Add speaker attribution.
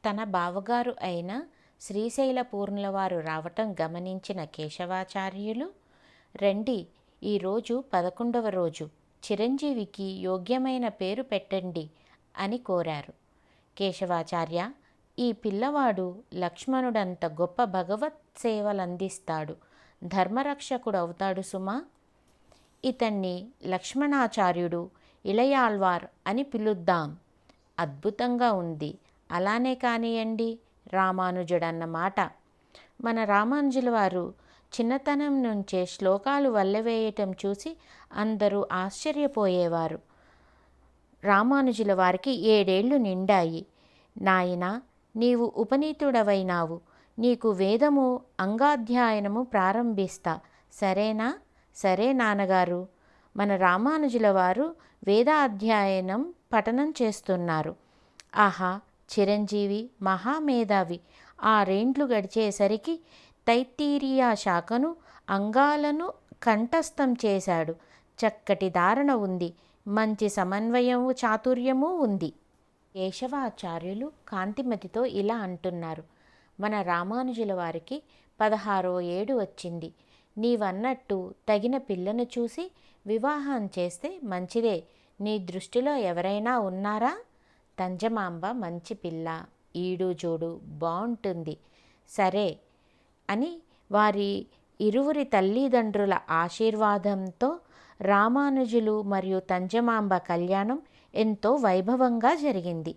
Speaker 1: తన బావగారు అయిన శ్రీశైల పూర్ణులవారు రావటం గమనించిన కేశవాచార్యులు, రండి, ఈరోజు 11వ రోజు, చిరంజీవికి యోగ్యమైన పేరు పెట్టండి అని కోరారు. కేశవాచార్య, ఈ పిల్లవాడు లక్ష్మణుడంత గొప్ప భగవత్ సేవలందిస్తాడు, ధర్మరక్షకుడవుతాడు సుమా. ఇతన్ని లక్ష్మణాచార్యుడు, ఇళయాల్వార్ అని పిలుద్దాం. అద్భుతంగా ఉంది, అలానే కానియండి రామానుజుడన్నమాట. మన రామానుజుల వారు చిన్నతనం నుంచే శ్లోకాలు వల్లెవేయటం చూసి అందరూ ఆశ్చర్యపోయేవారు. రామానుజుల వారికి 7 ఏళ్ళు నిండాయి. నాయనా, నీవు ఉపనీతుడవైనావు, నీకు వేదము అంగాధ్యాయనము ప్రారంభిస్తా, సరేనా? సరే నాన్నగారు. మన రామానుజుల వారు వేదాధ్యాయనం పఠనం చేస్తున్నారు. ఆహా, చిరంజీవి మహామేధావి. 6 ఏండ్లు గడిచేసరికి తైత్తీరియా శాఖను అంగాలను కంఠస్థం చేశాడు. చక్కటి ధారణ ఉంది, మంచి సమన్వయము చాతుర్యము ఉంది. కేశవాచార్యులు కాంతిమతితో ఇలా అంటున్నారు. మన రామానుజుల వారికి 16వ ఏడు వచ్చింది. నీవన్నట్టు తగిన పిల్లను చూసి వివాహం చేస్తే మంచిదే. నీ దృష్టిలో ఎవరైనా ఉన్నారా? తంజమాంబ మంచి పిల్ల, ఈడు జోడు బాగుంటుంది, సరే అని వారి ఇరువురి తల్లిదండ్రుల ఆశీర్వాదంతో రామానుజులు మరియు తంజమాంబ కళ్యాణం ఎంతో వైభవంగా జరిగింది.